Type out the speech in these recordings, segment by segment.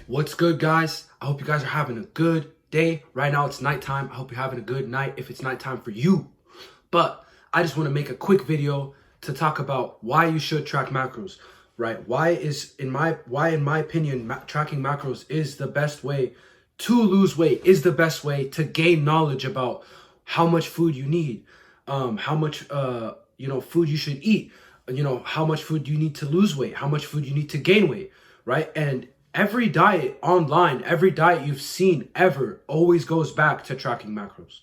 What's good, guys? I hope you guys are having a good day. Right now it's nighttime. I hope you're having a good night if it's nighttime for you. But I just want to make a quick video to talk about why you should track macros, right? Why in my opinion tracking macros is the best way to lose weight, is the best way to gain knowledge about how much food you need, how much food you should eat, how much food you need to lose weight, how much food you need to gain weight, right? And every diet online, every diet you've seen ever always goes back to tracking macros.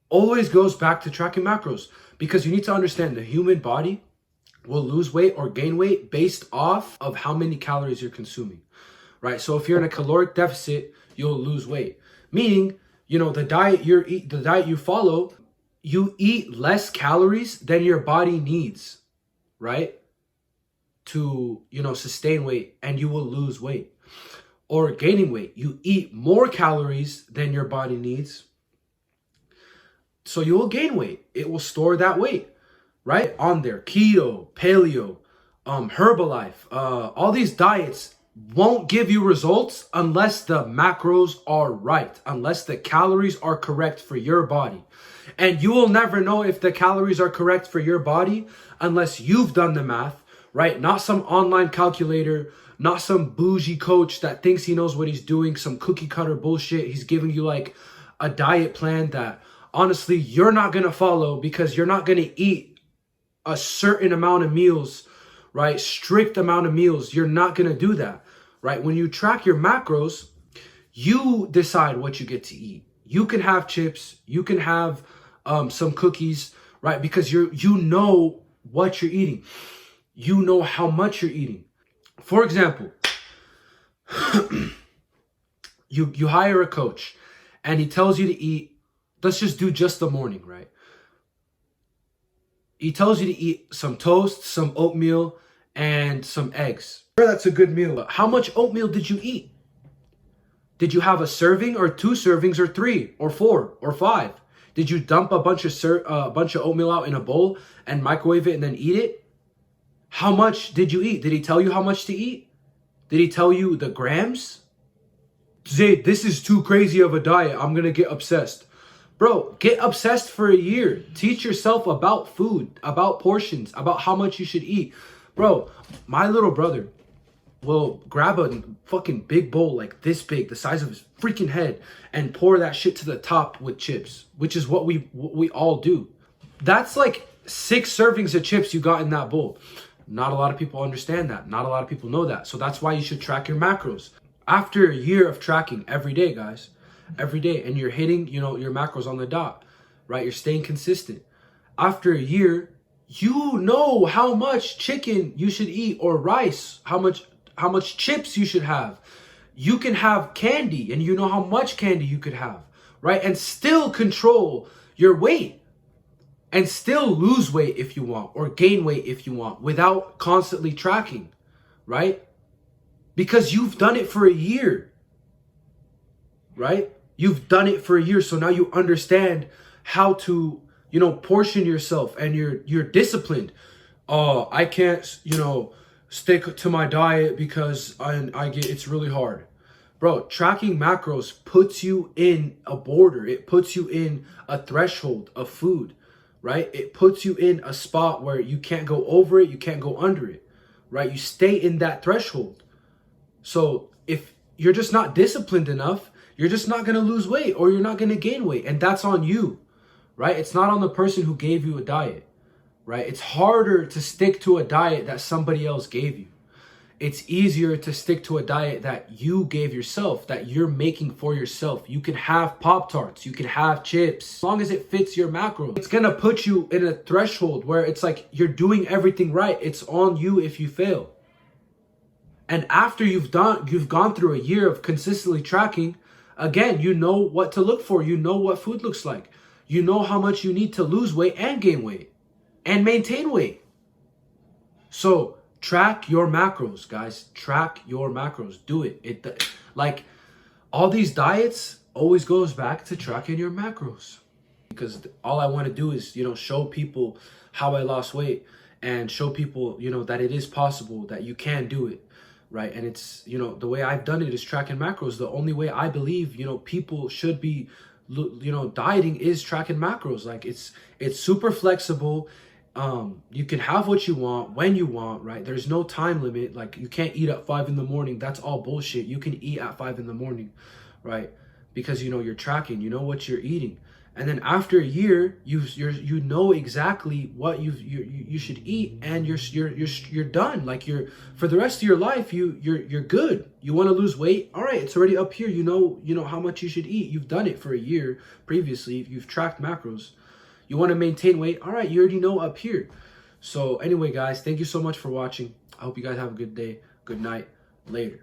Always goes back to tracking macros, because you need to understand the human body will lose weight or gain weight based off of how many calories you're consuming, right? So if you're in a caloric deficit, you'll lose weight. Meaning, the diet you follow, you eat less calories than your body needs, right? To, sustain weight, and you will lose weight. Or gaining weight, you eat more calories than your body needs, so you will gain weight. It will store that weight, right? On there, keto, paleo, Herbalife, all these diets won't give you results unless the macros are right, unless the calories are correct for your body. And you will never know if the calories are correct for your body unless you've done the math, right? Not some online calculator, not some bougie coach that thinks he knows what he's doing, some cookie cutter bullshit. He's giving you like a diet plan that honestly you're not going to follow, because you're not going to eat a certain amount of meals, right? Strict amount of meals. You're not going to do that, right? When you track your macros, you decide what you get to eat. You can have chips, you can have some cookies, right? Because you know what you're eating. You know how much you're eating. For example, you hire a coach and he tells you to eat, let's just do just the morning, right? He tells you to eat some toast, some oatmeal, and some eggs. Sure, that's a good meal. But how much oatmeal did you eat? Did you have a serving or 2 servings or 3 or 4 or 5? Did you dump a bunch of oatmeal out in a bowl and microwave it and then eat it? How much did you eat? Did he tell you how much to eat? Did he tell you the grams? Zayd, this is too crazy of a diet. I'm going to get obsessed. Bro, get obsessed for a year. Teach yourself about food, about portions, about how much you should eat. Bro, my little brother will grab a fucking big bowl like this big, the size of his freaking head, and pour that shit to the top with chips, which is what we all do. That's like 6 servings of chips you got in that bowl. Not a lot of people understand that. Not a lot of people know that. So that's why you should track your macros. After a year of tracking every day, guys, every day, and you're hitting, your macros on the dot, right? You're staying consistent. After a year, you know how much chicken you should eat, or rice, how much chips you should have. You can have candy, and you know how much candy you could have, right? And still control your weight. And still lose weight if you want, or gain weight if you want, without constantly tracking, right? Because you've done it for a year, right? You've done it for a year, so now you understand how to, portion yourself, and you're disciplined. I can't, stick to my diet because it's really hard. Bro, tracking macros puts you in a border. It puts you in a threshold of food, right? It puts you in a spot where you can't go over it, you can't go under it, right? You stay in that threshold. So if you're just not disciplined enough, you're just not going to lose weight, or you're not going to gain weight. And that's on you, right? It's not on the person who gave you a diet, right? It's harder to stick to a diet that somebody else gave you. It's easier to stick to a diet that you gave yourself, that you're making for yourself. You can have Pop-Tarts, you can have chips, as long as it fits your macro. It's gonna put you in a threshold where it's like you're doing everything right. It's on you if you fail. And after you've gone through a year of consistently tracking, again, you know what to look for. You know what food looks like. You know how much you need to lose weight and gain weight and maintain weight. So track your macros, guys. Track your macros. Do it. Like all these diets always goes back to tracking your macros, because all I want to do is, show people how I lost weight, and show people, that it is possible, that you can do it, right? And it's, you know, the way I've done it is tracking macros. The only way I believe, you know, people should be, you know, dieting is tracking macros. Like it's super flexible. You can have what you want when you want, right? There's no time limit. Like you can't eat at 5 in the morning. That's all bullshit. You can eat at 5 in the morning, right? Because, you know, you're tracking, you know what you're eating. And then after a year, you know exactly what you should eat, and you're done. Like for the rest of your life, you're good. You want to lose weight? All right, it's already up here. You know how much you should eat. You've done it for a year previously. You've tracked macros. You want to maintain weight? All right, you already know up here. So anyway, guys, thank you so much for watching. I hope you guys have a good day, good night, later.